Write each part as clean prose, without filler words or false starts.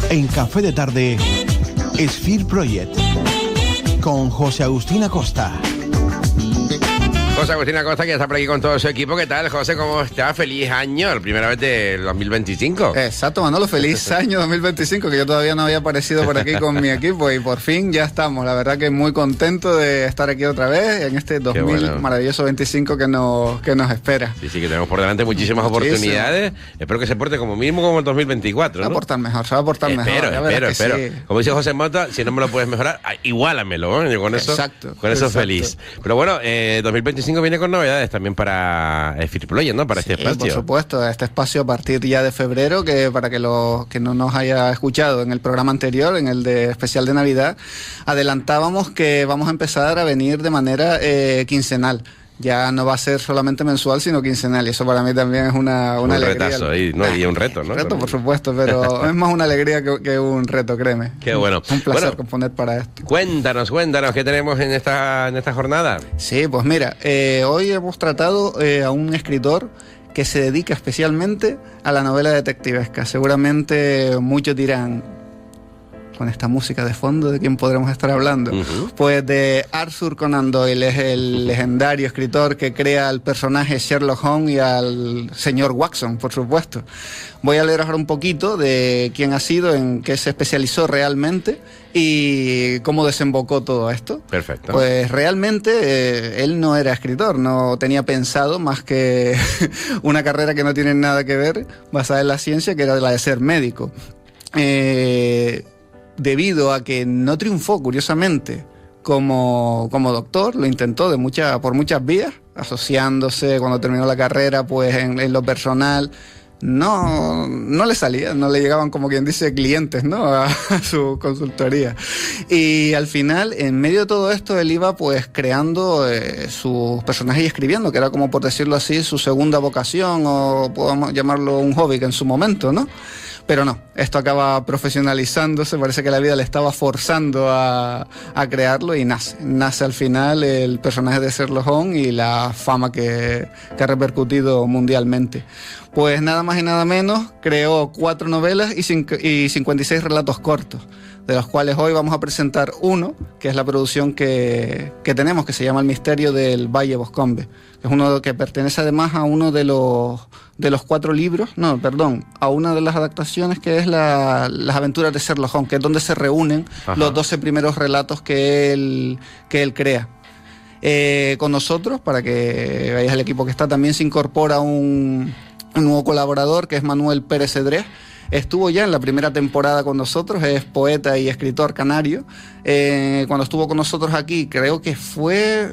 En Café de Tarde, Sphere Project, con José Agustín Acosta. José Agustín Acosta, que está por aquí con todo su equipo. ¿Qué tal, José? ¿Cómo está? Feliz año, la primera vez del 2025. Exacto, Manolo, feliz año 2025, que yo todavía no había aparecido por aquí con mi equipo y por fin ya estamos. La verdad que muy contento de estar aquí otra vez en este 2000 maravilloso 25 que nos espera. Sí, que tenemos por delante muchísimas oportunidades. Espero que se porte como mínimo como el 2024, ¿no? Se va a portar mejor, Espero. Sí. Como dice José Mota, si no me lo puedes mejorar, igualamelo, ¿eh? Con eso, exacto. Feliz. Pero bueno, 2025 viene con novedades también para Sphere Project, ¿no? Para este espacio. Por supuesto, este espacio a partir ya de febrero, que para que los que no nos haya escuchado en el programa anterior, en el de especial de Navidad, adelantábamos que vamos a empezar a venir de manera quincenal. Ya no va a ser solamente mensual, sino quincenal, y eso para mí también es una alegría. Retazo, y un reto, ¿no? Un reto, por supuesto, pero es más una alegría que un reto, créeme. Qué bueno. Un placer componer para esto. Cuéntanos, ¿qué tenemos en esta jornada? Sí, pues mira, hoy hemos tratado a un escritor que se dedica especialmente a la novela detectivesca. Seguramente muchos dirán, con esta música de fondo, ¿de quién podremos estar hablando? Pues de Arthur Conan Doyle. Es el legendario escritor que crea al personaje Sherlock Holmes y al señor Watson, por supuesto. Voy a leeros ahora un poquito de quién ha sido, en qué se especializó realmente y cómo desembocó todo esto. Perfecto. Pues realmente él no era escritor, no tenía pensado más que una carrera que no tiene nada que ver, basada en la ciencia, que era la de ser médico. Debido a que no triunfó, curiosamente, como doctor, lo intentó por muchas vías, asociándose cuando terminó la carrera, pues en lo personal, no le salía, no le llegaban, como quien dice, clientes, ¿no? a su consultoría. Y al final, en medio de todo esto, él iba pues creando sus personajes y escribiendo, que era, como por decirlo así, su segunda vocación, o podemos llamarlo un hobby que en su momento, ¿no? Pero no, esto acaba profesionalizándose, parece que la vida le estaba forzando a crearlo y nace al final el personaje de Sherlock Holmes y la fama que ha repercutido mundialmente. Pues nada más y nada menos, creó 4 novelas y 56 relatos cortos, de los cuales hoy vamos a presentar uno, que es la producción que tenemos, que se llama El misterio del Valle Boscombe. Es uno que pertenece además a uno de los 4 libros, a una de las adaptaciones, que es las aventuras de Sherlock Holmes, que es donde se reúnen los 12 primeros relatos que él crea. Con nosotros, para que veáis el equipo que está, también se incorpora un nuevo colaborador, que es Manuel Pérez Cedrés. Estuvo ya en la primera temporada con nosotros, es poeta y escritor canario. Cuando estuvo con nosotros aquí, creo que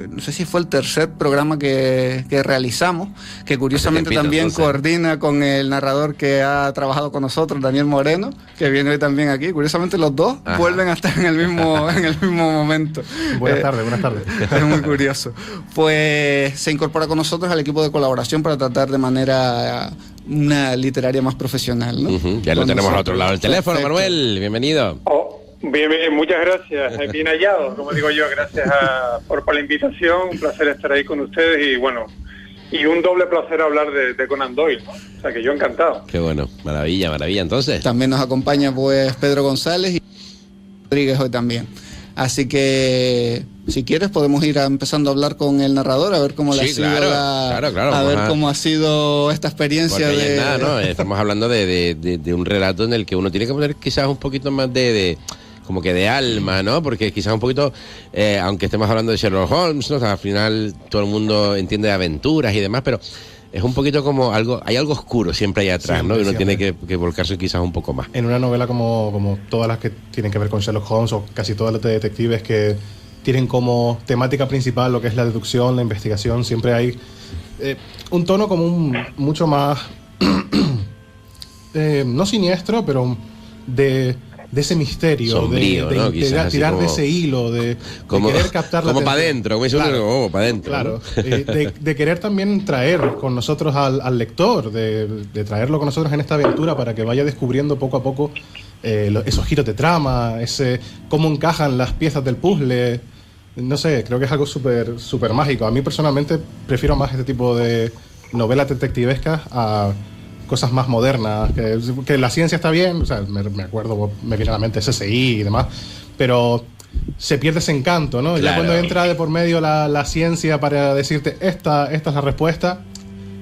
no sé si fue el tercer programa que realizamos, que curiosamente también coordina con el narrador que ha trabajado con nosotros, Daniel Moreno, que viene hoy también aquí. Curiosamente los dos vuelven a estar en el mismo momento. Buenas tardes. Es muy curioso. Pues se incorpora con nosotros al equipo de colaboración para tratar de manera una literaria más profesional, ¿no? Ya lo tenemos al otro lado del teléfono. Perfecto. Manuel, bienvenido. Bien, muchas gracias, bien hallado, como digo yo, gracias por la invitación, un placer estar ahí con ustedes y un doble placer hablar de Conan Doyle, ¿no? O sea que yo encantado. Qué bueno, maravilla, entonces. También nos acompaña pues Pedro González y Rodríguez hoy también. Así que, si quieres, podemos ir empezando a hablar con el narrador, a ver cómo le ha sido cómo ha sido esta experiencia. ¿No? Estamos hablando de un relato en el que uno tiene que poner quizás un poquito más como que de alma, ¿no? Porque quizás un poquito, aunque estemos hablando de Sherlock Holmes, ¿no? O sea, al final todo el mundo entiende de aventuras y demás, pero es un poquito como hay algo oscuro siempre ahí atrás, siempre, ¿no? Y uno tiene que volcarse quizás un poco más. En una novela como todas las que tienen que ver con Sherlock Holmes, o casi todas las de detectives que tienen como temática principal lo que es la deducción, la investigación, siempre hay un tono como mucho más, no siniestro, pero de ese misterio, sombrío, ¿no? Tirar de ese hilo, de querer captar la como para adentro, como claro, para adentro. Claro, ¿no? de querer también traer con nosotros al lector, de traerlo con nosotros en esta aventura para que vaya descubriendo poco a poco esos giros de trama, cómo encajan las piezas del puzzle. No sé, creo que es algo súper mágico. A mí personalmente prefiero más este tipo de novelas detectivescas cosas más modernas, que la ciencia está bien, o sea, me acuerdo, me viene a la mente SSI y demás, pero se pierde ese encanto, ¿no? Claro. Ya cuando entra de por medio la ciencia para decirte esta es la respuesta,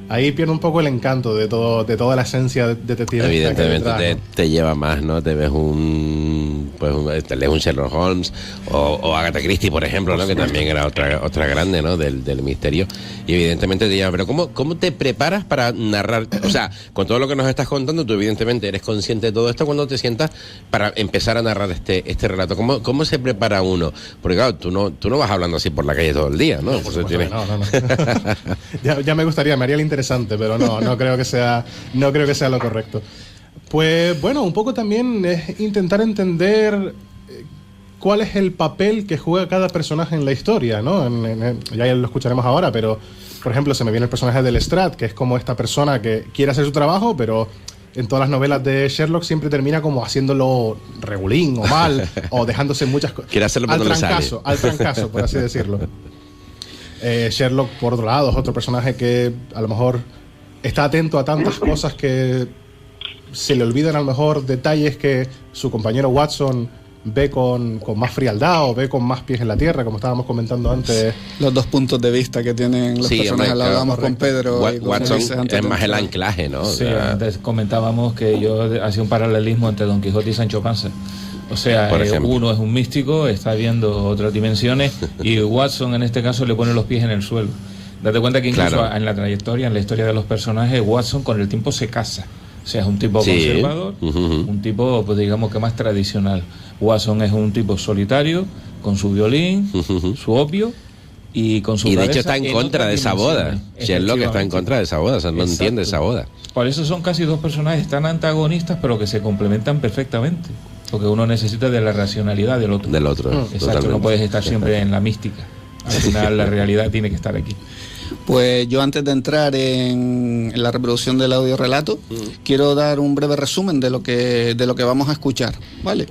ahí pierde un poco el encanto de toda la esencia detective. Evidentemente te lleva más, ¿no? Te ves te lees un Sherlock Holmes o Agatha Christie, por ejemplo, ¿no? Que también era otra grande, ¿no? Del misterio. Y evidentemente te lleva. Pero ¿cómo te preparas para narrar? O sea, con todo lo que nos estás contando, tú evidentemente eres consciente de todo esto cuando te sientas para empezar a narrar este relato. ¿Cómo se prepara uno? Porque claro, tú no vas hablando así por la calle todo el día, ¿no? No. ya me gustaría, me haría el interesante, pero no creo que sea lo correcto. Pues bueno, un poco también es intentar entender cuál es el papel que juega cada personaje en la historia, ¿no? Ya lo escucharemos ahora, pero por ejemplo se me viene el personaje de Lestrade, que es como esta persona que quiere hacer su trabajo, pero en todas las novelas de Sherlock siempre termina como haciéndolo regulín o mal, o dejándose muchas cosas. Quiere hacerlo, pero al trancazo, por así decirlo. Sherlock, por otro lado, es otro personaje que a lo mejor está atento a tantas cosas que se le olvidan a lo mejor detalles que su compañero Watson ve con más frialdad o ve con más pies en la tierra, como estábamos comentando antes. Los dos puntos de vista que tienen los personajes, lo hablábamos con Pedro. Watson es más el anclaje, ¿no? Sí, antes comentábamos que yo hacía un paralelismo entre Don Quijote y Sancho Panza. O sea, uno es un místico, está viendo otras dimensiones, y Watson en este caso le pone los pies en el suelo. Date cuenta que incluso en la trayectoria, en la historia de los personajes, Watson con el tiempo se casa. O sea, es un tipo conservador, un tipo, pues digamos que más tradicional. Watson es un tipo solitario, con su violín, su opio, y con su de hecho está en contra de esa boda. Sherlock está en contra de esa boda, o sea, no entiende esa boda. Por eso son casi dos personajes tan antagonistas, pero que se complementan perfectamente. Porque uno necesita de la racionalidad del otro. Exacto, totalmente. No puedes estar siempre en la mística. Al final la realidad tiene que estar aquí. Pues yo, antes de entrar en la reproducción del audio relato, quiero dar un breve resumen de lo que vamos a escuchar, ¿vale?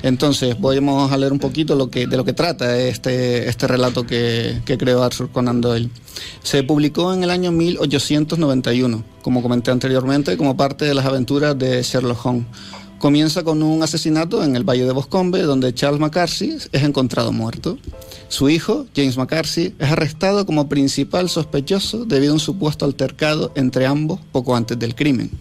Entonces, vamos a leer un poquito de lo que trata este relato que creó Arthur Conan Doyle. Se publicó en el año 1891, como comenté anteriormente, como parte de las aventuras de Sherlock Holmes. Comienza con un asesinato en el Valle de Boscombe, donde Charles McCarthy es encontrado muerto. Su hijo, James McCarthy, es arrestado como principal sospechoso debido a un supuesto altercado entre ambos poco antes del crimen.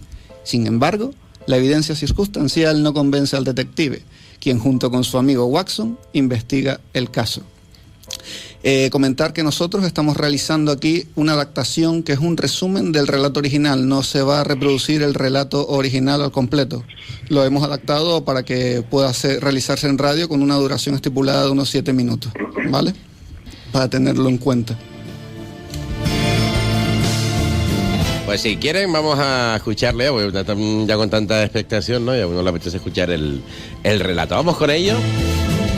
Sin embargo, la evidencia circunstancial no convence al detective, quien junto con su amigo Watson investiga el caso. Comentar que nosotros estamos realizando aquí una adaptación que es un resumen del relato original. No se va a reproducir el relato original al completo. Lo hemos adaptado para que pueda realizarse en radio con una duración estipulada de unos 7 minutos, ¿vale? Para tenerlo en cuenta. Pues si quieren vamos a escucharle, ya con tanta expectación, ¿no? Y a uno le apetece escuchar el relato. Vamos con ello.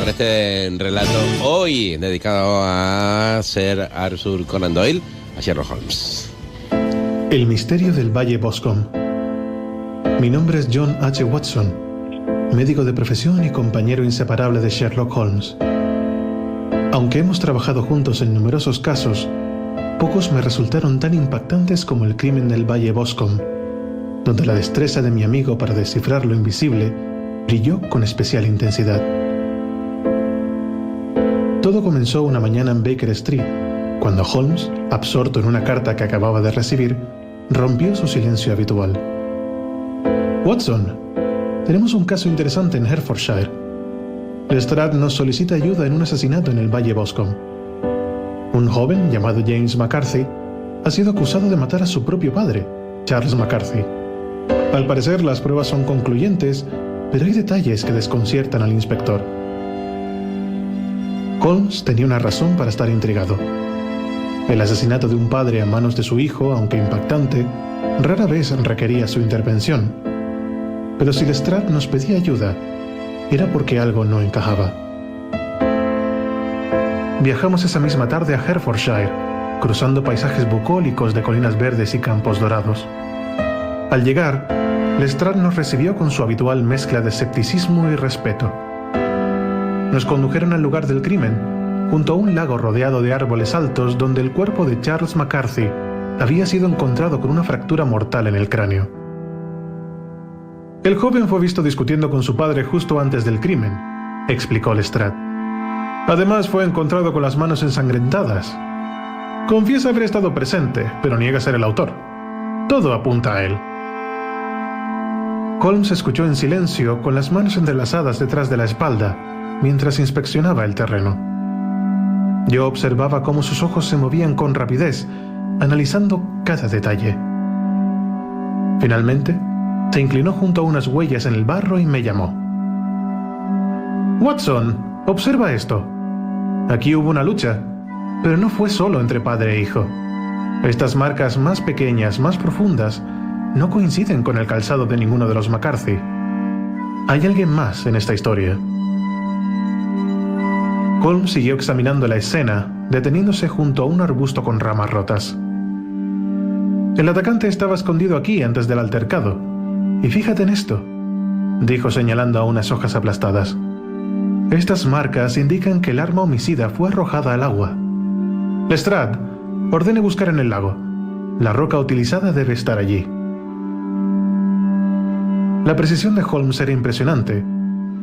Con este relato hoy dedicado a Sir Arthur Conan Doyle, a Sherlock Holmes. El misterio del Valle Boscombe. Mi nombre es John H. Watson, médico de profesión y compañero inseparable de Sherlock Holmes. Aunque hemos trabajado juntos en numerosos casos, pocos me resultaron tan impactantes como el crimen del Valle Boscombe, donde la destreza de mi amigo para descifrar lo invisible brilló con especial intensidad. Todo comenzó una mañana en Baker Street, cuando Holmes, absorto en una carta que acababa de recibir, rompió su silencio habitual. Watson, tenemos un caso interesante en Hertfordshire. Lestrade nos solicita ayuda en un asesinato en el Valle Boscombe. Un joven llamado James McCarthy ha sido acusado de matar a su propio padre, Charles McCarthy. Al parecer las pruebas son concluyentes, pero hay detalles que desconciertan al inspector. Holmes tenía una razón para estar intrigado. El asesinato de un padre a manos de su hijo, aunque impactante, rara vez requería su intervención. Pero si Lestrade nos pedía ayuda, era porque algo no encajaba. Viajamos esa misma tarde a Hertfordshire, cruzando paisajes bucólicos de colinas verdes y campos dorados. Al llegar, Lestrade nos recibió con su habitual mezcla de escepticismo y respeto. Nos condujeron al lugar del crimen, junto a un lago rodeado de árboles altos donde el cuerpo de Charles McCarthy había sido encontrado con una fractura mortal en el cráneo. El joven fue visto discutiendo con su padre justo antes del crimen, explicó Lestrade. Además, fue encontrado con las manos ensangrentadas. Confiesa haber estado presente, pero niega ser el autor. Todo apunta a él. Holmes escuchó en silencio, con las manos entrelazadas detrás de la espalda, mientras inspeccionaba el terreno. Yo observaba cómo sus ojos se movían con rapidez, analizando cada detalle. Finalmente, se inclinó junto a unas huellas en el barro y me llamó. «Watson, observa esto. Aquí hubo una lucha, pero no fue solo entre padre e hijo. Estas marcas más pequeñas, más profundas, no coinciden con el calzado de ninguno de los McCarthy. Hay alguien más en esta historia». Holmes siguió examinando la escena, deteniéndose junto a un arbusto con ramas rotas. «El atacante estaba escondido aquí antes del altercado. Y fíjate en esto», dijo señalando a unas hojas aplastadas. «Estas marcas indican que el arma homicida fue arrojada al agua. Lestrade, ordene buscar en el lago. La roca utilizada debe estar allí». La precisión de Holmes era impresionante,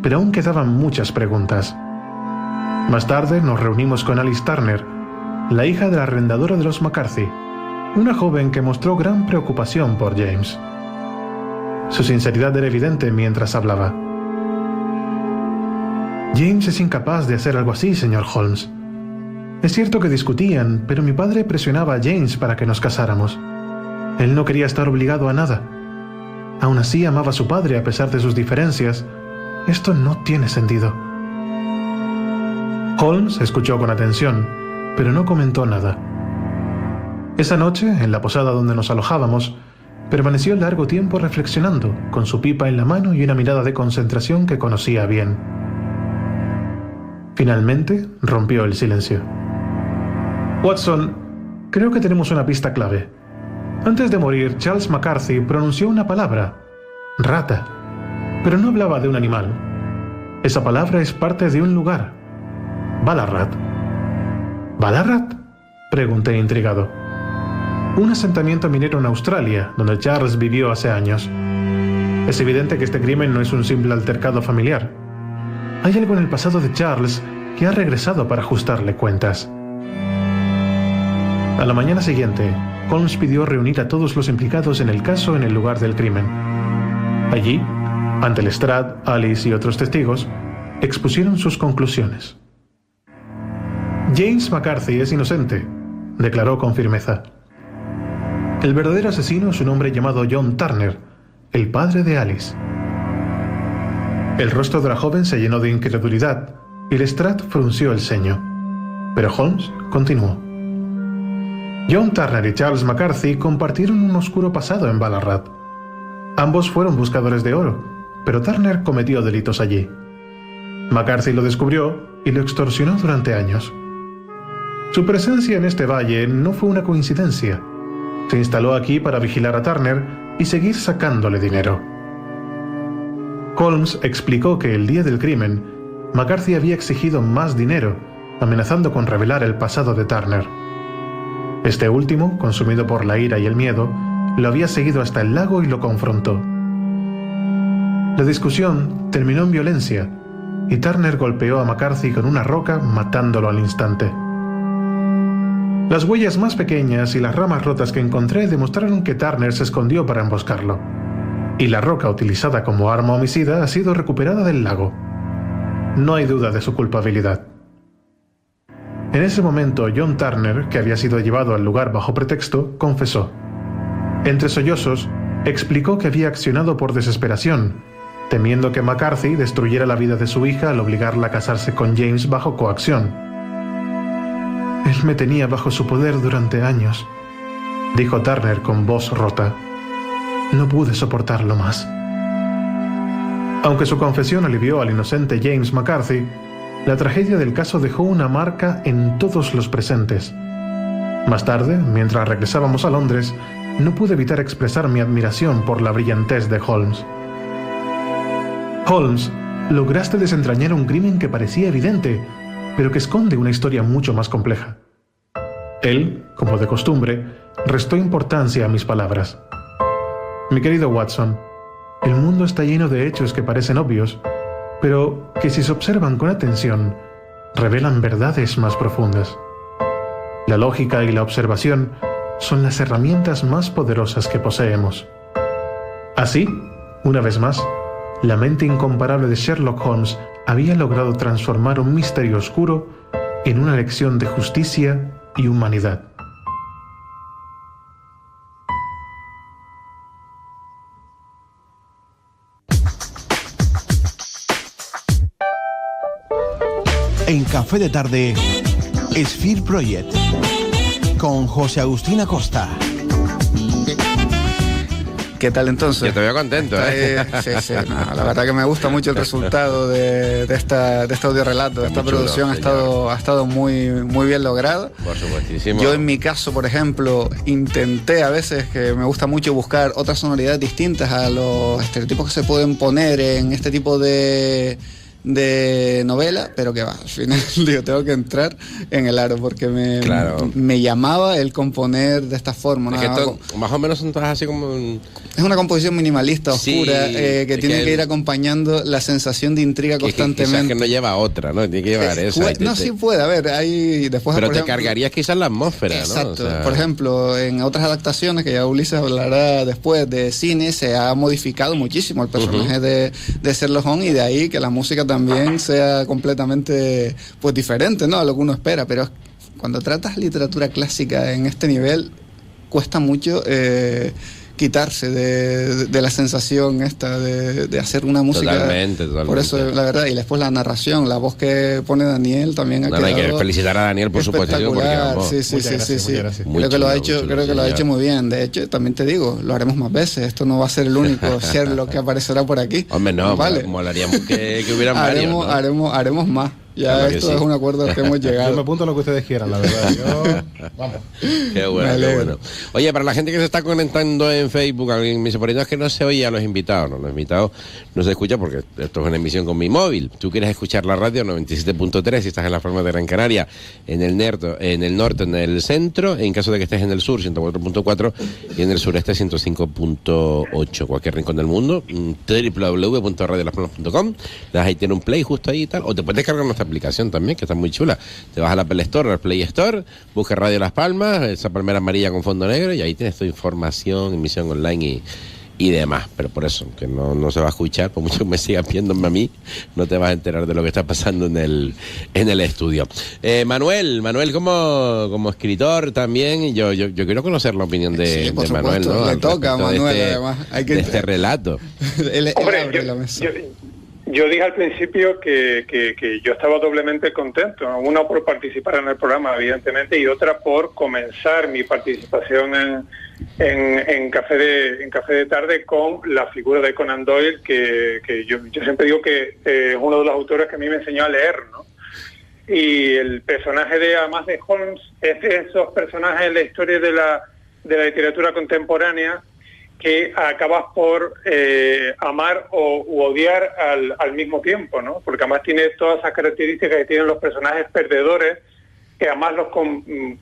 pero aún quedaban muchas preguntas. Más tarde nos reunimos con Alice Turner, la hija de la arrendadora de los McCarthy, una joven que mostró gran preocupación por James. Su sinceridad era evidente mientras hablaba. «James es incapaz de hacer algo así, señor Holmes. Es cierto que discutían, pero mi padre presionaba a James para que nos casáramos. Él no quería estar obligado a nada. Aún así amaba a su padre a pesar de sus diferencias. Esto no tiene sentido». Holmes escuchó con atención, pero no comentó nada. Esa noche, en la posada donde nos alojábamos, permaneció largo tiempo reflexionando, con su pipa en la mano y una mirada de concentración que conocía bien. Finalmente, rompió el silencio. «Watson, creo que tenemos una pista clave. Antes de morir, Charles McCarthy pronunció una palabra, rata, pero no hablaba de un animal. Esa palabra es parte de un lugar, Ballarat». «¿Ballarat?», pregunté intrigado. «Un asentamiento minero en Australia, donde Charles vivió hace años. Es evidente que este crimen no es un simple altercado familiar. Hay algo en el pasado de Charles que ha regresado para ajustarle cuentas». A la mañana siguiente, Holmes pidió reunir a todos los implicados en el caso en el lugar del crimen. Allí, ante Lestrade, Alice y otros testigos, expusieron sus conclusiones. «James McCarthy es inocente», declaró con firmeza. «El verdadero asesino es un hombre llamado John Turner, el padre de Alice». El rostro de la joven se llenó de incredulidad y Lestrade frunció el ceño. Pero Holmes continuó. «John Turner y Charles McCarthy compartieron un oscuro pasado en Ballarat. Ambos fueron buscadores de oro, pero Turner cometió delitos allí. McCarthy lo descubrió y lo extorsionó durante años. Su presencia en este valle no fue una coincidencia. Se instaló aquí para vigilar a Turner y seguir sacándole dinero». Holmes explicó que el día del crimen, McCarthy había exigido más dinero, amenazando con revelar el pasado de Turner. Este último, consumido por la ira y el miedo, lo había seguido hasta el lago y lo confrontó. La discusión terminó en violencia y Turner golpeó a McCarthy con una roca, matándolo al instante. Las huellas más pequeñas y las ramas rotas que encontré demostraron que Turner se escondió para emboscarlo, y la roca utilizada como arma homicida ha sido recuperada del lago. No hay duda de su culpabilidad. En ese momento, John Turner, que había sido llevado al lugar bajo pretexto, confesó. Entre sollozos, explicó que había accionado por desesperación, temiendo que McCarthy destruyera la vida de su hija al obligarla a casarse con James bajo coacción. «Él me tenía bajo su poder durante años», dijo Turner con voz rota. «No pude soportarlo más». Aunque su confesión alivió al inocente James McCarthy, la tragedia del caso dejó una marca en todos los presentes. Más tarde, mientras regresábamos a Londres, no pude evitar expresar mi admiración por la brillantez de Holmes. «Holmes, lograste desentrañar un crimen que parecía evidente, pero que esconde una historia mucho más compleja». Él, como de costumbre, restó importancia a mis palabras. «Mi querido Watson, el mundo está lleno de hechos que parecen obvios, pero que si se observan con atención, revelan verdades más profundas. La lógica y la observación son las herramientas más poderosas que poseemos. Así, una vez más, la mente incomparable de Sherlock Holmes había logrado transformar un misterio oscuro en una lección de justicia y humanidad. En Café de Tarde, Sphere Project, con José Agustín Acosta. ¿Qué tal entonces? Yo te veo contento, ¿eh? Sí, no, la verdad que me gusta mucho el resultado de este audiorelato, de esta Muy producción. chulo, ha estado muy, muy bien logrado. Por supuestísimo. Yo en mi caso, por ejemplo, intenté a veces, que me gusta mucho buscar otras sonoridades distintas a los estereotipos que se pueden poner en este tipo de novela, pero que va, al final digo, tengo que entrar en el aro porque me llamaba el componer de esta forma. Es que más o menos son todas así como... Es una composición minimalista, oscura, que tiene que ir acompañando la sensación de intriga constantemente. Quizás que no lleva otra, ¿no? Tiene que llevar esa. Sí puede haber, hay después... Pero te cargarías quizás la atmósfera, ¿no? Exacto. O sea, por ejemplo, en otras adaptaciones, que ya Ulises hablará después, de cine, se ha modificado muchísimo el personaje de Sherlock Holmes, y de ahí que la música también sea completamente pues diferente, ¿no?, a lo que uno espera. Pero cuando tratas literatura clásica en este nivel, cuesta mucho quitarse de la sensación esta de hacer una música. Totalmente. Por eso, la verdad, y después la narración, la voz que pone Daniel también ha quedado... hay que felicitar a Daniel, por supuesto. Sí. Creo que lo ha hecho muy bien. De hecho, también te digo, lo haremos más veces. Esto no va a ser el único Sherlock que aparecerá por aquí. Hombre, no, vale. Molaríamos que hubieran varios, ¿no? Haremos más. Ya claro, esto es un acuerdo al que hemos llegado. Yo me apunto a lo que ustedes quieran, la verdad. Vamos. Qué bueno. Oye, para la gente que se está conectando en Facebook, alguien me dice, por ahí no, es que no se oye a los invitados. No, los invitados no se escuchan porque esto es una emisión con mi móvil. Tú quieres escuchar la radio 97.3 si estás en la forma de Gran Canaria, en el norte, en el centro, en caso de que estés en el sur, 104.4, y en el sureste, 105.8. Cualquier rincón del mundo, www.radiolaspalmas.com. Ahí tiene un play justo ahí y tal, o te puedes descargar nuestra aplicación también, que está muy chula. Te vas a la Apple Store o al Play Store, busca Radio Las Palmas, esa palmera amarilla con fondo negro, y ahí tienes tu información, emisión online y demás. Pero por eso, que no se va a escuchar, por mucho que me sigas viéndome a mí, no te vas a enterar de lo que está pasando en el estudio. Manuel, como escritor también, yo quiero conocer la opinión de Manuel, ¿no? Le toca a Manuel, además. De este relato. Yo dije al principio que yo estaba doblemente contento, una por participar en el programa, evidentemente, y otra por comenzar mi participación en Café de Tarde con la figura de Conan Doyle, que yo siempre digo que es uno de los autores que a mí me enseñó a leer, ¿no? Y el personaje además de Holmes, es de esos personajes en la historia de la literatura contemporánea que acabas por amar u odiar al mismo tiempo, ¿no? Porque además tiene todas esas características que tienen los personajes perdedores, que además los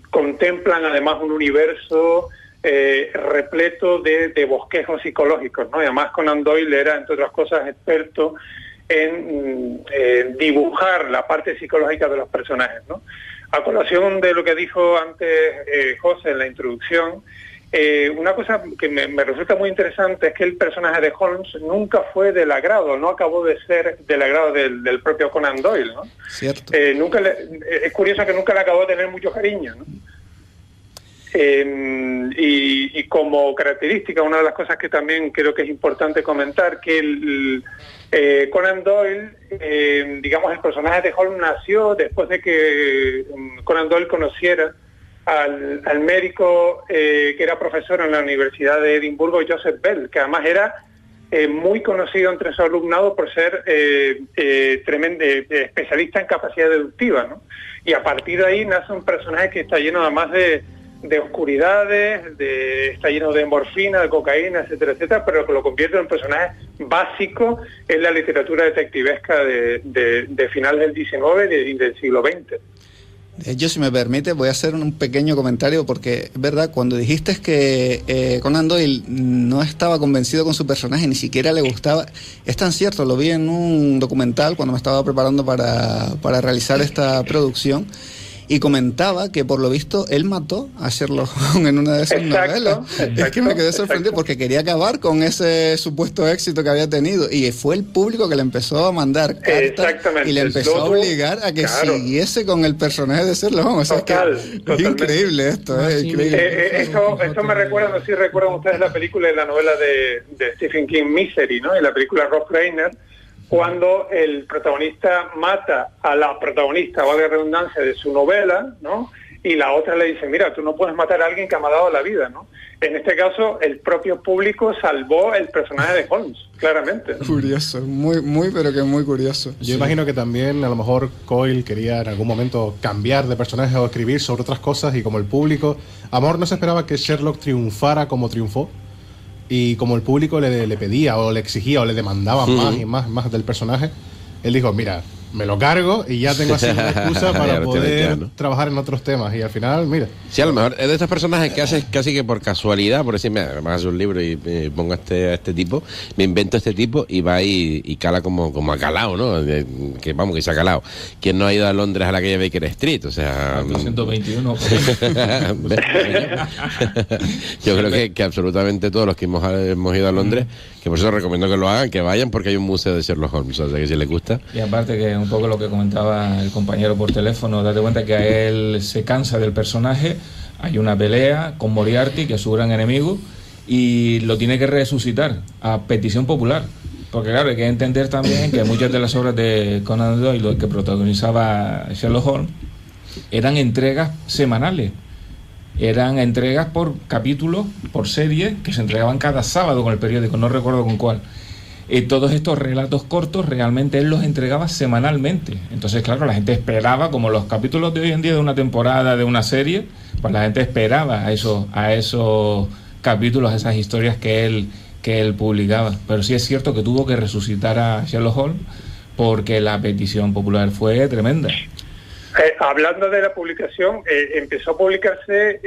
contemplan además un universo repleto de bosquejos psicológicos, ¿no? Y además Conan Doyle era, entre otras cosas, experto en dibujar la parte psicológica de los personajes, ¿no? A colación de lo que dijo antes José en la introducción, una cosa que me resulta muy interesante es que el personaje de Holmes nunca fue del agrado, no acabó de ser del agrado del propio Conan Doyle, ¿no? Cierto. Es curioso que nunca le acabó de tener mucho cariño, ¿no? Y como característica, una de las cosas que también creo que es importante comentar, que Conan Doyle, digamos, el personaje de Holmes nació después de que Conan Doyle conociera al médico que era profesor en la Universidad de Edimburgo, Joseph Bell, que además era muy conocido entre su alumnado por ser tremendo especialista en capacidad deductiva, ¿no? Y a partir de ahí nace un personaje que está lleno además de oscuridades, está lleno de morfina, de cocaína, etcétera, etcétera, pero que lo convierte en un personaje básico en la literatura detectivesca de finales del XIX y del siglo XX. De hecho, si me permite, voy a hacer un pequeño comentario porque es verdad, cuando dijiste que Conan Doyle no estaba convencido con su personaje, ni siquiera le gustaba, es tan cierto, lo vi en un documental cuando me estaba preparando para realizar esta producción, y comentaba que por lo visto él mató a Sherlock Holmes en una de sus novelas. Es que me quedé sorprendido porque quería acabar con ese supuesto éxito que había tenido, y fue el público que le empezó a mandar cartas y le empezó a obligar a que siguiese con el personaje de Sherlock Holmes. O sea, es increíble esto, es increíble. Esto me recuerda, no sé si recuerdan ustedes la película y la novela de Stephen King, Misery, ¿no? Y la película Rob Reiner, cuando el protagonista mata a la protagonista, valga la redundancia, de su novela, ¿no? Y la otra le dice, mira, tú no puedes matar a alguien que me ha dado la vida, ¿no? En este caso, el propio público salvó el personaje de Holmes, claramente, ¿no? Curioso, muy, pero que muy curioso. Yo imagino que también, a lo mejor, Coyle quería en algún momento cambiar de personaje o escribir sobre otras cosas, y como el público, a lo mejor no se esperaba que Sherlock triunfara como triunfó, y como el público le pedía o le exigía o le demandaba más del personaje, él dijo, mira, me lo cargo y ya tengo así una excusa para poder trabajar en otros temas. Y al final, mira. Sí, a lo mejor es de estos personajes que haces casi que por casualidad, por decir, mira, me hago un libro y pongo a este tipo, me invento este tipo y va y cala como ha calado, ¿no? Que vamos, que se ha calado. ¿Quién no ha ido a Londres a la calle Baker Street? O sea... 221. Yo creo que absolutamente todos los que hemos ido a Londres, que por eso recomiendo que lo hagan, que vayan, porque hay un museo de Sherlock Holmes, o sea, que si les gusta. Y aparte que un poco lo que comentaba el compañero por teléfono, date cuenta que a él se cansa del personaje, hay una pelea con Moriarty, que es su gran enemigo, y lo tiene que resucitar a petición popular. Porque claro, hay que entender también que muchas de las obras de Conan Doyle que protagonizaba Sherlock Holmes eran entregas semanales. Eran entregas por capítulos, por serie, que se entregaban cada sábado con el periódico, no recuerdo con cuál. Todos estos relatos cortos realmente él los entregaba semanalmente. Entonces, claro, la gente esperaba, como los capítulos de hoy en día de una temporada, de una serie, pues la gente esperaba a esos capítulos, a esas historias que él publicaba. Pero sí es cierto que tuvo que resucitar a Sherlock Holmes porque la petición popular fue tremenda. Hablando de la publicación, empezó a publicarse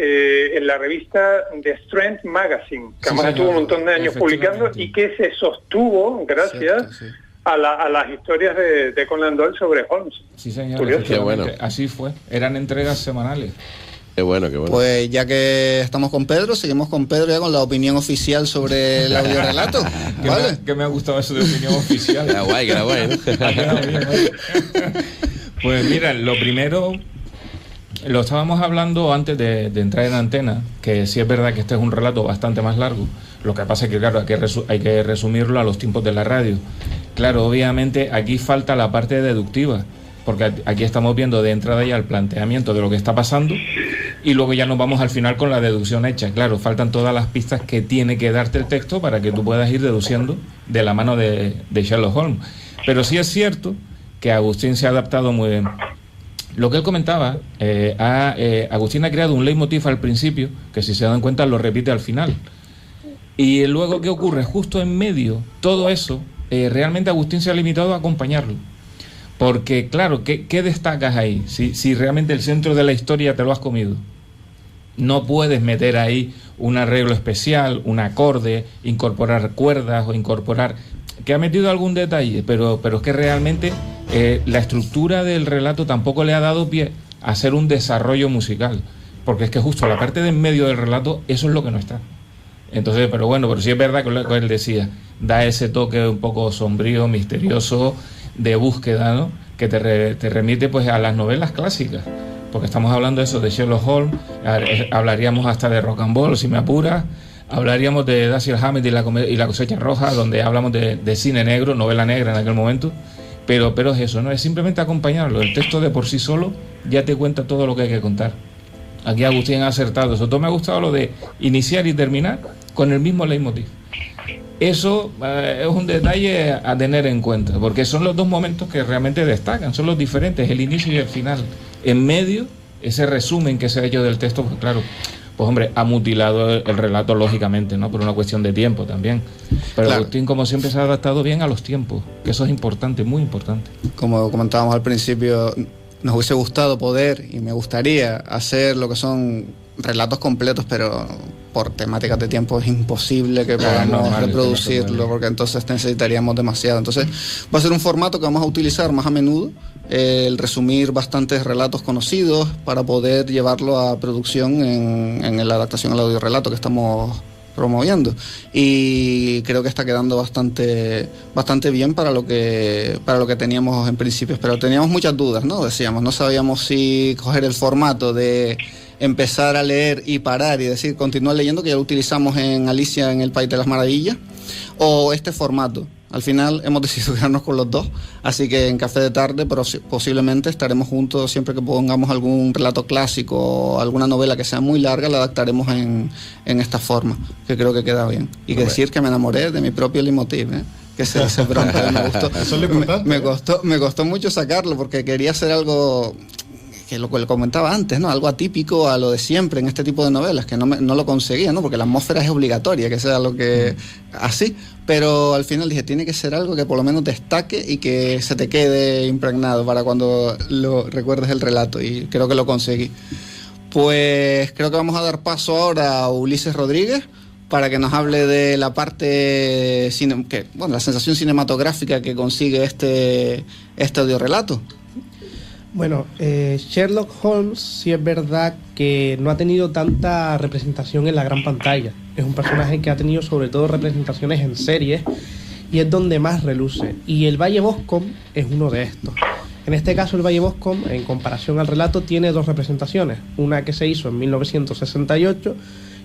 en la revista The Strength Magazine, que además estuvo un montón de años publicando y que se sostuvo gracias a las historias de Conan Doyle sobre Holmes. Sí, señor. Qué bueno. Así fue, eran entregas semanales. Qué bueno. Pues ya que estamos con Pedro, seguimos con Pedro ya con la opinión oficial sobre el audiorelato. ¿Vale? Que me ha gustado eso de opinión oficial. Era guay, ¿no? Pues mira, lo primero, lo estábamos hablando antes de entrar en antena, que sí es verdad que este es un relato bastante más largo. Lo que pasa es que, claro, hay que resumirlo a los tiempos de la radio. Claro, obviamente aquí falta la parte deductiva, porque aquí estamos viendo de entrada ya el planteamiento de lo que está pasando y luego ya nos vamos al final con la deducción hecha. Claro, faltan todas las pistas que tiene que darte el texto para que tú puedas ir deduciendo de la mano de Sherlock Holmes. Pero sí es cierto que Agustín se ha adaptado muy bien. Lo que él comentaba, Agustín ha creado un leitmotiv al principio, que si se dan cuenta lo repite al final. Y luego, ¿qué ocurre? Justo en medio, todo eso, realmente Agustín se ha limitado a acompañarlo. Porque, claro, ¿qué destacas ahí? Si realmente el centro de la historia te lo has comido. No puedes meter ahí un arreglo especial, un acorde, incorporar cuerdas o incorporar... que ha metido algún detalle, pero es que realmente la estructura del relato tampoco le ha dado pie a hacer un desarrollo musical, porque es que justo la parte de en medio del relato, eso es lo que no está. Entonces, pero sí es verdad que lo que él decía, da ese toque un poco sombrío, misterioso, de búsqueda, ¿no? Que te remite pues a las novelas clásicas, porque estamos hablando de eso, de Sherlock Holmes, hablaríamos hasta de Rock and Roll, si me apuras. Hablaríamos de Dashiell Hammett y la cosecha roja, donde hablamos de cine negro, novela negra en aquel momento, pero es eso, ¿no? Es simplemente acompañarlo. El texto de por sí solo ya te cuenta todo lo que hay que contar. Aquí Agustín ha acertado. Sobre todo me ha gustado lo de iniciar y terminar con el mismo leitmotiv. Eso es un detalle a tener en cuenta, porque son los dos momentos que realmente destacan, son los diferentes, el inicio y el final. En medio, ese resumen que se ha hecho del texto, pues claro, pues hombre, ha mutilado el relato lógicamente, ¿no? Por una cuestión de tiempo también. Pero claro, Agustín, como siempre, se ha adaptado bien a los tiempos, que eso es importante, muy importante. Como comentábamos al principio, nos hubiese gustado poder, y me gustaría, hacer lo que son relatos completos, pero por temáticas de tiempo es imposible que podamos reproducirlo, porque entonces necesitaríamos demasiado. Entonces va a ser un formato que vamos a utilizar más a menudo, el resumir bastantes relatos conocidos para poder llevarlo a producción en la adaptación al audiorelato que estamos promoviendo, y creo que está quedando bastante bien para lo que teníamos en principio, pero teníamos muchas dudas, ¿no? Decíamos, no sabíamos si coger el formato de empezar a leer y parar y decir continúa leyendo, que ya lo utilizamos en Alicia en el País de las Maravillas, o este formato. Al final hemos decidido quedarnos con los dos, así que en Café de Tarde posiblemente estaremos juntos siempre que pongamos algún relato clásico o alguna novela que sea muy larga, la adaptaremos en esta forma, que creo que queda bien. Y que decir que me enamoré de mi propio leitmotiv, que se dice pronto, me gustó. Eso es lo importante. Me costó mucho sacarlo porque quería hacer algo que lo que le comentaba antes, ¿no? Algo atípico a lo de siempre en este tipo de novelas, que no lo conseguía, ¿no? Porque la atmósfera es obligatoria, que sea lo que... así, pero al final dije, tiene que ser algo que por lo menos destaque y que se te quede impregnado para cuando lo recuerdes el relato, y creo que lo conseguí. Pues creo que vamos a dar paso ahora a Ulises Rodríguez para que nos hable de la parte, la sensación cinematográfica que consigue este audiorelato. Bueno, Sherlock Holmes sí es verdad que no ha tenido tanta representación en la gran pantalla. Es un personaje que ha tenido sobre todo representaciones en series y es donde más reluce. Y el Valle Boscombe es uno de estos. En este caso el Valle Boscombe, en comparación al relato, tiene dos representaciones. Una que se hizo en 1968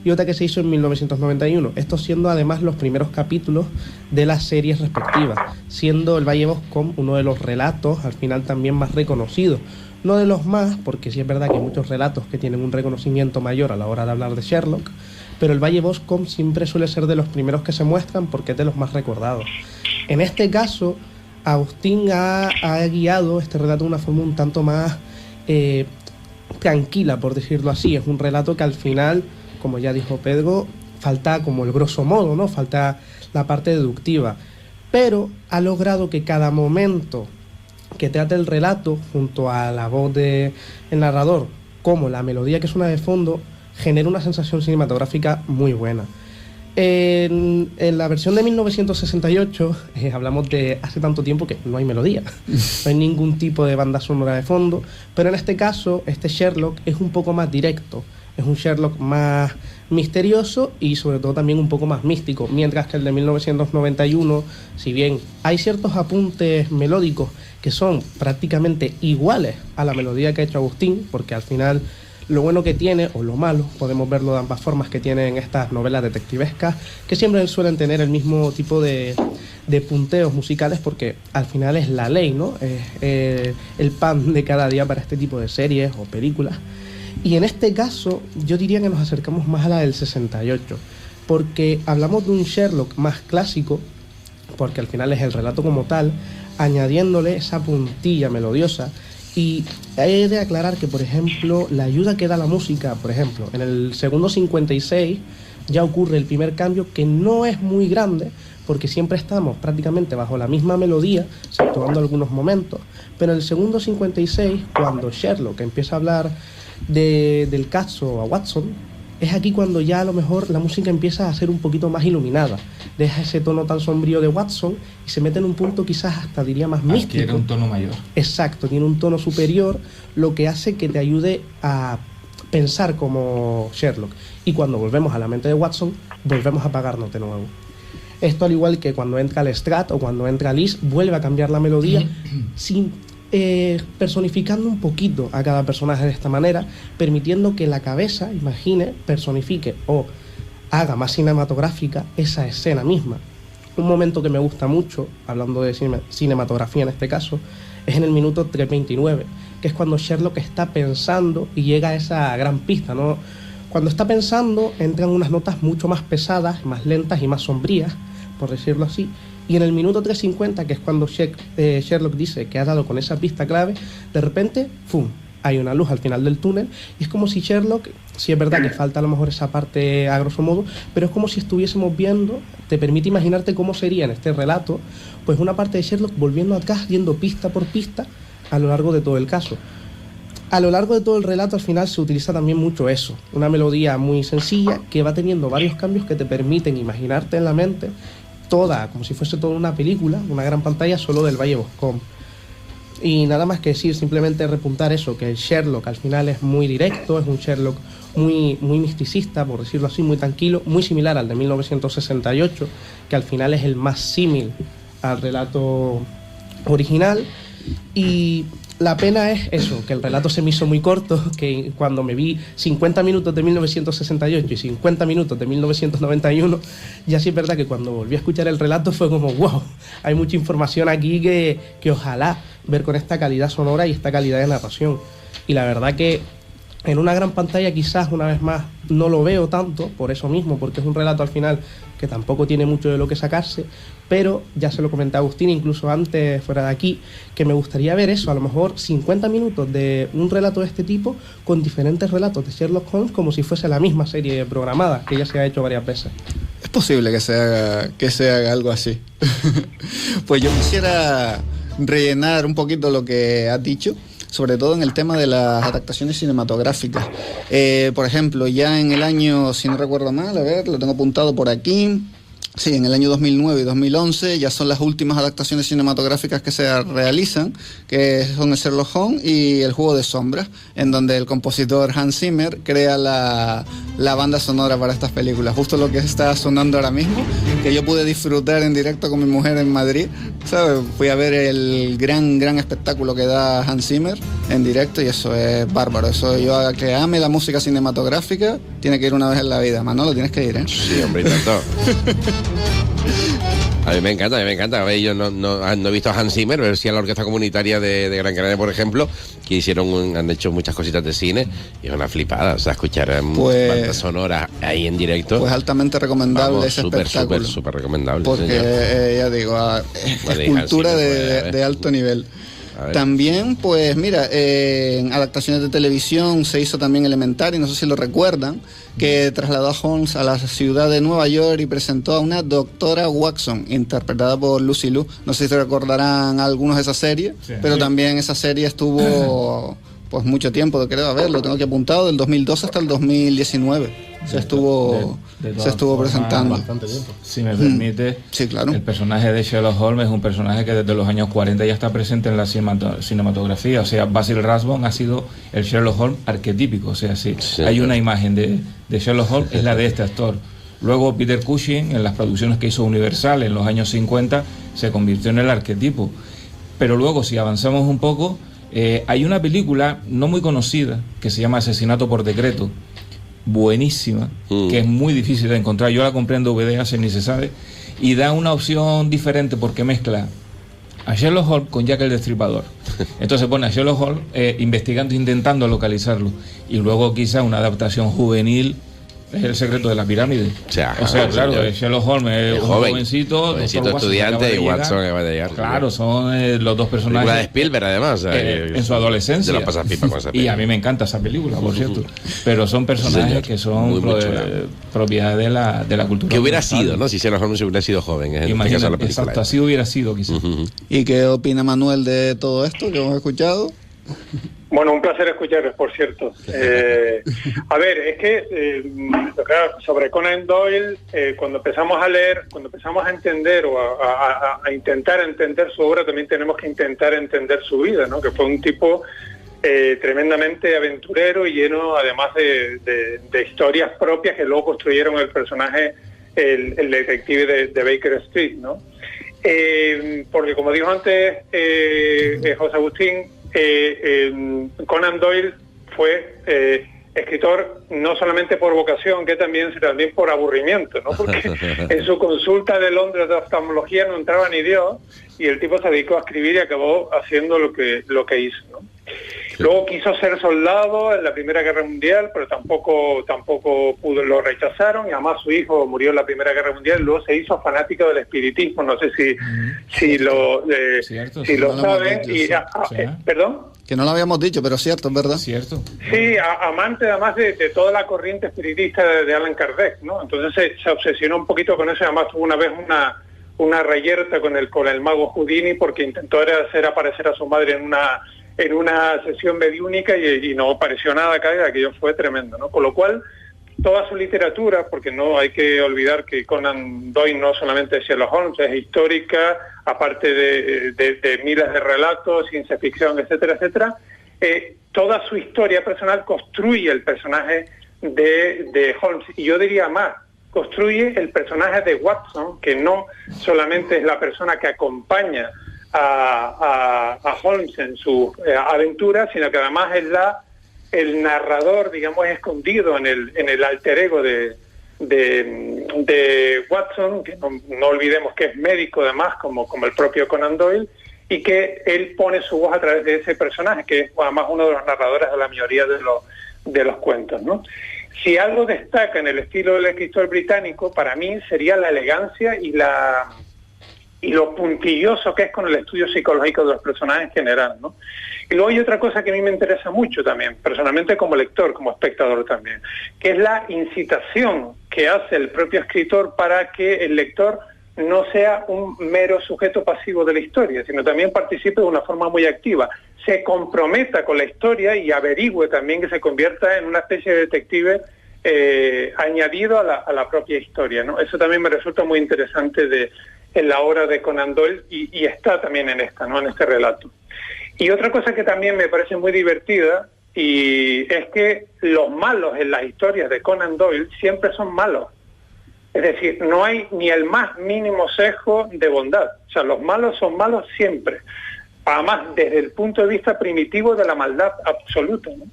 y otra que se hizo en 1991. Estos siendo además los primeros capítulos de las series respectivas, siendo el Valle Boscombe uno de los relatos al final también más reconocidos. No de los más, porque sí es verdad que hay muchos relatos que tienen un reconocimiento mayor a la hora de hablar de Sherlock, pero el Valle Boscombe siempre suele ser de los primeros que se muestran porque es de los más recordados. En este caso, Agustín ha guiado este relato de una forma un tanto más tranquila, por decirlo así. Es un relato que al final, como ya dijo Pedro, falta como el grosso modo, ¿no? Falta la parte deductiva, pero ha logrado que cada momento que trate el relato, junto a la voz del narrador, como la melodía que suena de fondo, genera una sensación cinematográfica muy buena. En la versión de 1968 hablamos de hace tanto tiempo que no hay melodía, no hay ningún tipo de banda sonora de fondo, pero en este caso este Sherlock es un poco más directo. Es un Sherlock más misterioso y sobre todo también un poco más místico, mientras que el de 1991, si bien hay ciertos apuntes melódicos que son prácticamente iguales a la melodía que ha hecho Agustín, porque al final lo bueno que tiene, o lo malo, podemos verlo de ambas formas que tienen estas novelas detectivescas, que siempre suelen tener el mismo tipo de punteos musicales, porque al final es la ley, ¿no? Es el pan de cada día para este tipo de series o películas. Y en este caso yo diría que nos acercamos más a la del 68, porque hablamos de un Sherlock más clásico, porque al final es el relato como tal, añadiéndole esa puntilla melodiosa. Y he de aclarar que, por ejemplo, la ayuda que da la música, por ejemplo, en el segundo 56 ya ocurre el primer cambio, que no es muy grande, porque siempre estamos prácticamente bajo la misma melodía, exceptuando algunos momentos, pero en el segundo 56, cuando Sherlock empieza a hablar del caso a Watson, es aquí cuando ya a lo mejor la música empieza a ser un poquito más iluminada, deja ese tono tan sombrío de Watson y se mete en un punto quizás hasta diría más místico. Adquiere un tono mayor. Exacto, tiene un tono superior, lo que hace que te ayude a pensar como Sherlock. Y cuando volvemos a la mente de Watson, volvemos a apagarnos de nuevo. Esto al igual que cuando entra Lestrade o cuando entra Liz, vuelve a cambiar la melodía personificando un poquito a cada personaje de esta manera, permitiendo que la cabeza imagine, personifique o haga más cinematográfica esa escena misma. Un momento que me gusta mucho, hablando de cinematografía en este caso, es en el minuto 3:29, que es cuando Sherlock está pensando y llega a esa gran pista, ¿no? Cuando está pensando entran unas notas mucho más pesadas, más lentas y más sombrías, por decirlo así. Y en el minuto 3:50, que es cuando Sherlock dice que ha dado con esa pista clave, de repente, ¡fum!, hay una luz al final del túnel, y es como si Sherlock, sí es verdad que falta a lo mejor esa parte a grosso modo, pero es como si estuviésemos viendo, te permite imaginarte cómo sería en este relato, pues una parte de Sherlock volviendo atrás, yendo pista por pista a lo largo de todo el caso. a lo largo de todo el relato al final se utiliza también mucho eso, una melodía muy sencilla que va teniendo varios cambios que te permiten imaginarte en la mente toda, como si fuese toda una película, una gran pantalla solo del Valle Boscombe. Y nada más que decir, simplemente repuntar eso, que el Sherlock al final es muy directo, es un Sherlock muy misticista, por decirlo así, muy tranquilo, muy similar al de 1968, que al final es el más símil al relato original. Y la pena es eso, que el relato se me hizo muy corto, que cuando me vi 50 minutos de 1968 y 50 minutos de 1991, ya sí es verdad que cuando volví a escuchar el relato fue como, wow, hay mucha información aquí que ojalá ver con esta calidad sonora y esta calidad de narración. Y la verdad que en una gran pantalla quizás una vez más no lo veo tanto, por eso mismo, porque es un relato al final que tampoco tiene mucho de lo que sacarse, pero ya se lo comenté a Agustín, incluso antes fuera de aquí, que me gustaría ver eso, a lo mejor 50 minutos de un relato de este tipo con diferentes relatos de Sherlock Holmes como si fuese la misma serie programada, que ya se ha hecho varias veces. Es posible que se haga algo así. Pues yo quisiera rellenar un poquito lo que has dicho, sobre todo en el tema de las adaptaciones cinematográficas. Por ejemplo, ya en el año, si no recuerdo mal, a ver, lo tengo apuntado por aquí. Sí, en el año 2009 y 2011 ya son las últimas adaptaciones cinematográficas que se realizan, que son el Sherlock Holmes y el Juego de Sombras, en donde el compositor Hans Zimmer crea la banda sonora para estas películas. Justo lo que está sonando ahora mismo, que yo pude disfrutar en directo con mi mujer en Madrid, ¿sabes? Fui a ver el gran espectáculo que da Hans Zimmer en directo y eso es bárbaro. Eso yo, que ame la música cinematográfica, tiene que ir una vez en la vida. Manolo, tienes que ir, ¿eh? Sí, hombre, y tanto. A mí me encanta. A ver, yo no he visto a Hans Zimmer, pero sí a la Orquesta Comunitaria de Gran Canaria, por ejemplo, que han hecho muchas cositas de cine y es una flipada. O sea, escuchar bandas sonoras ahí en directo. Pues altamente recomendable ese espectáculo. Súper recomendable. Porque, ya digo, es cultura de alto nivel. También, pues mira, en adaptaciones de televisión se hizo también Elementary, no sé si lo recuerdan, que trasladó a Holmes a la ciudad de Nueva York y presentó a una doctora Watson, interpretada por Lucy Liu. No sé si recordarán algunos de esa serie, sí, pero también esa serie estuvo pues mucho tiempo, creo, a ver, lo tengo aquí apuntado, del 2012 hasta el 2019. Se estuvo presentando. Bastante tiempo. Si me permite, sí, claro. El personaje de Sherlock Holmes es un personaje que desde los años 40 ya está presente en la cinematografía. O sea, Basil Rathbone ha sido el Sherlock Holmes arquetípico. O sea, sí, hay una imagen de Sherlock Holmes, es la de este actor. Luego Peter Cushing, en las producciones que hizo Universal en los años 50, se convirtió en el arquetipo. Pero luego, si avanzamos un poco, hay una película no muy conocida que se llama Asesinato por Decreto, buenísima, que es muy difícil de encontrar. Yo la compré en DVD hace ni se sabe, y da una opción diferente porque mezcla a Sherlock Holmes con Jack el Destripador. Entonces pone a Sherlock Holmes investigando, intentando localizarlo, y luego quizá una adaptación juvenil, es El secreto de la pirámide. O sea, claro, Sherlock Holmes es un jovencito estudiante y Watson que va a llegar. Claro, son los dos personajes. La de Spielberg, además. En su adolescencia. Se la pasa pipa con esa película. Y a mí me encanta esa película, por cierto. Pero son personajes que son propiedad de la cultura. Que hubiera sido, ¿no? Si Sherlock Holmes hubiera sido joven. Imagínate, exacto, así hubiera sido, quizás. ¿Y qué opina Manuel de todo esto que hemos escuchado? Bueno, un placer escucharos, por cierto. A ver, es que claro, sobre Conan Doyle, cuando empezamos a leer, cuando empezamos a entender o a intentar entender su obra, también tenemos que intentar entender su vida, ¿no? Que fue un tipo tremendamente aventurero y lleno, además de historias propias que luego construyeron el personaje, el detective de Baker Street, ¿no? Porque como dijo antes José Agustín, Conan Doyle fue escritor no solamente por vocación, que también por aburrimiento, ¿no? Porque en su consulta de Londres de oftalmología no entraba ni Dios y el tipo se dedicó a escribir y acabó haciendo lo que hizo, ¿no? Luego quiso ser soldado en la Primera Guerra Mundial, pero tampoco pudo, lo rechazaron, y además su hijo murió en la Primera Guerra Mundial. Luego se hizo fanático del espiritismo, no sé si lo saben. ¿Perdón? Que no lo habíamos dicho, pero cierto, es verdad. Cierto. Sí, amante además de toda la corriente espiritista de Allan Kardec, ¿no? Entonces se obsesionó un poquito con eso, y además tuvo una vez una reyerta con el mago Houdini, porque intentó hacer aparecer a su madre en una sesión mediúnica y no pareció nada acá, y aquello fue tremendo, ¿no? Con lo cual, toda su literatura, porque no hay que olvidar que Conan Doyle no solamente es Sherlock Holmes, es histórica, aparte de miles de relatos, ciencia ficción, etcétera, etcétera, toda su historia personal construye el personaje de Holmes, y yo diría más, construye el personaje de Watson, que no solamente es la persona que acompaña a Holmes en su aventura, sino que además es el narrador, digamos, escondido en el alter ego de Watson, que no olvidemos que es médico además, como el propio Conan Doyle, y que él pone su voz a través de ese personaje, que es además uno de los narradores de la mayoría de los cuentos, ¿no? Si algo destaca en el estilo del escritor británico, para mí sería la elegancia y lo puntilloso que es con el estudio psicológico de los personajes en general, ¿no? Y luego hay otra cosa que a mí me interesa mucho también, personalmente como lector, como espectador también, que es la incitación que hace el propio escritor para que el lector no sea un mero sujeto pasivo de la historia, sino también participe de una forma muy activa, se comprometa con la historia y averigüe también, que se convierta en una especie de detective añadido a la propia historia, ¿no? Eso también me resulta muy interesante en la obra de Conan Doyle y está también en esta, ¿no? En este relato. Y otra cosa que también me parece muy divertida y es que los malos en las historias de Conan Doyle siempre son malos. Es decir, no hay ni el más mínimo sesgo de bondad. O sea, los malos son malos siempre. Además, desde el punto de vista primitivo de la maldad absoluta, ¿no?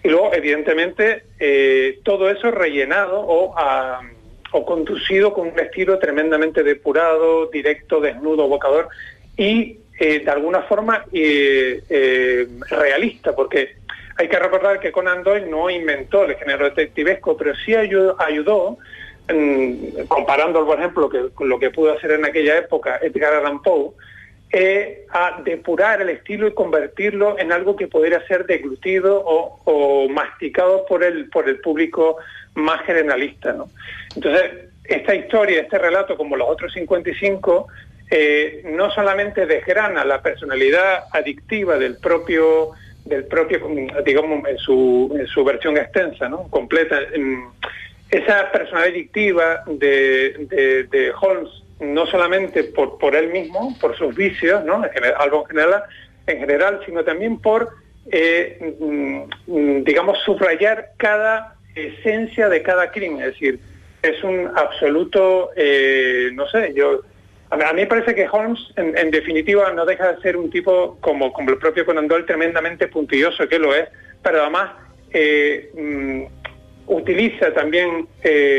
Y luego, evidentemente, todo eso rellenado o conducido con un estilo tremendamente depurado, directo, desnudo, evocador y de alguna forma realista, porque hay que recordar que Conan Doyle no inventó el género detectivesco, pero sí ayudó comparándolo, por ejemplo, con lo que pudo hacer en aquella época Edgar Allan Poe, a depurar el estilo y convertirlo en algo que pudiera ser deglutido o masticado por el público más generalista, ¿no? Entonces, esta historia, este relato, como los otros 55, no solamente desgrana la personalidad adictiva del propio digamos, en su versión extensa, ¿no? Completa. Esa personalidad adictiva de Holmes, no solamente por él mismo, por sus vicios, ¿no? Algo en general, sino también por, digamos, subrayar cada esencia de cada crimen. Es decir, es un absoluto, no sé, a mí me parece que Holmes, en definitiva, no deja de ser un tipo, como el propio Conan Doyle, tremendamente puntilloso, que lo es, pero además utiliza también,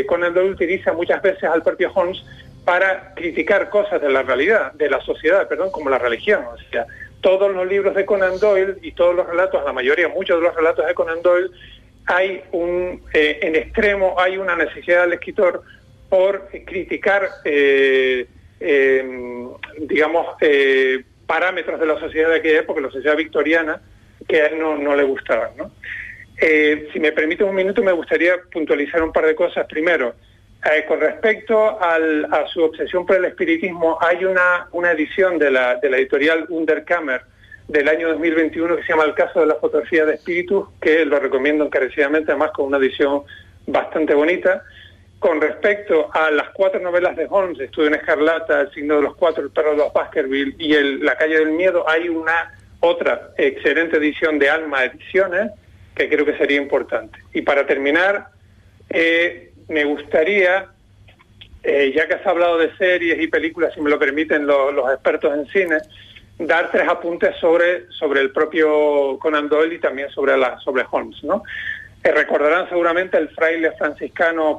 Conan Doyle utiliza muchas veces al propio Holmes para criticar cosas de la realidad, de la sociedad, como la religión. O sea, todos los libros de Conan Doyle y todos los relatos, la mayoría, muchos de los relatos de Conan Doyle, hay en extremo, hay una necesidad del escritor por criticar, digamos, parámetros de la sociedad de aquella época, la sociedad victoriana, que a él no le gustaban, ¿no? Si me permite un minuto, me gustaría puntualizar un par de cosas. Primero, con respecto a su obsesión por el espiritismo, hay una edición de la editorial Underkammer del año 2021 que se llama El caso de la fotografía de espíritus, que lo recomiendo encarecidamente, además con una edición bastante bonita. Con respecto a las 4 novelas de Holmes, Estudio en Escarlata, El signo de los 4, El perro de los Baskerville y La calle del miedo, hay otra excelente edición de Alma Ediciones, que creo que sería importante. Y para terminar, me gustaría, ya que has hablado de series y películas, si me lo permiten los expertos en cine, dar 3 apuntes sobre el propio Conan Doyle y también sobre Holmes, ¿no? Recordarán seguramente El fraile franciscano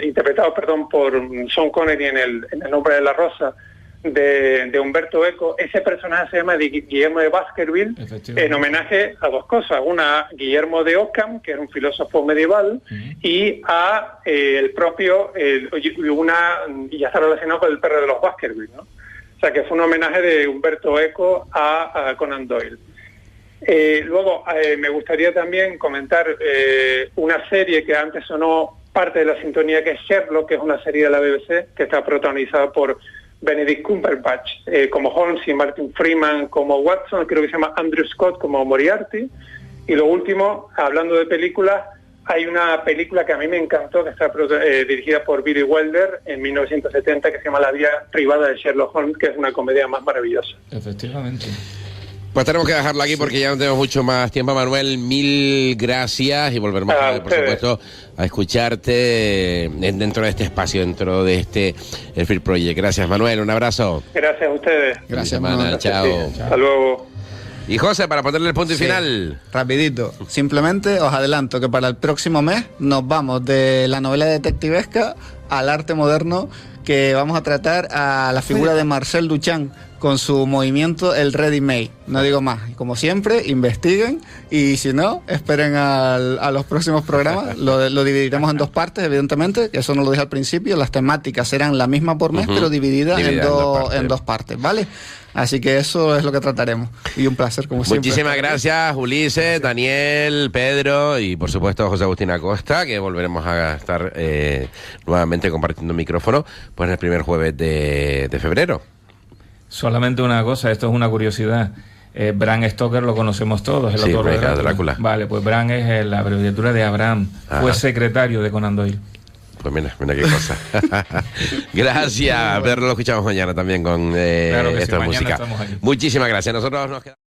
interpretado por Sean Connery en El nombre de la rosa, de Humberto Eco. Ese personaje se llama Guillermo de Baskerville, en homenaje a 2 cosas: una, a Guillermo de Ockham, que era un filósofo medieval, y a el propio, y ya está relacionado con El perro de los Baskerville, ¿no? O sea, que fue un homenaje de Humberto Eco a Conan Doyle. Luego, me gustaría también comentar una serie que antes sonó parte de la sintonía, que es Sherlock, que es una serie de la BBC, que está protagonizada por Benedict Cumberbatch como Holmes y Martin Freeman como Watson, creo que se llama Andrew Scott como Moriarty. Y lo último, hablando de películas, hay una película que a mí me encantó, que está dirigida por Billy Wilder en 1970, que se llama La vida privada de Sherlock Holmes, que es una comedia más maravillosa. Efectivamente. Pues tenemos que dejarlo aquí porque ya no tenemos mucho más tiempo, Manuel. Mil gracias y volveremos, por supuesto, a escucharte dentro de este espacio, dentro de este El Film Project. Gracias, Manuel. Un abrazo. Gracias a ustedes. Gracias, Manuel. Chao. Hasta luego. Y José, para ponerle el punto y final. Rapidito. Simplemente os adelanto que para el próximo mes nos vamos de la novela detectivesca al arte moderno, que vamos a tratar a la figura de Marcel Duchamp con su movimiento El Ready Made. No digo más. Como siempre, investiguen y si no, esperen a los próximos programas. Lo dividiremos en dos partes, evidentemente, que eso no lo dije al principio. Las temáticas serán la misma por mes, pero divididas en dos partes, ¿vale? Así que eso es lo que trataremos. Y un placer, como siempre. Muchísimas gracias, Ulises, Daniel, Pedro y, por supuesto, José Agustín Acosta, que volveremos a estar nuevamente compartiendo micrófono pues en el primer jueves de febrero. Solamente una cosa, esto es una curiosidad. Bram Stoker lo conocemos todos, el autor de Drácula. Vale, pues Bram es la abreviatura de Abraham. Ajá. Fue secretario de Conan Doyle. Pues mira qué cosa. Gracias, Pedro, lo escuchamos mañana también con claro que esta sí, música. estamos aquí. Muchísimas gracias. Nosotros nos quedamos...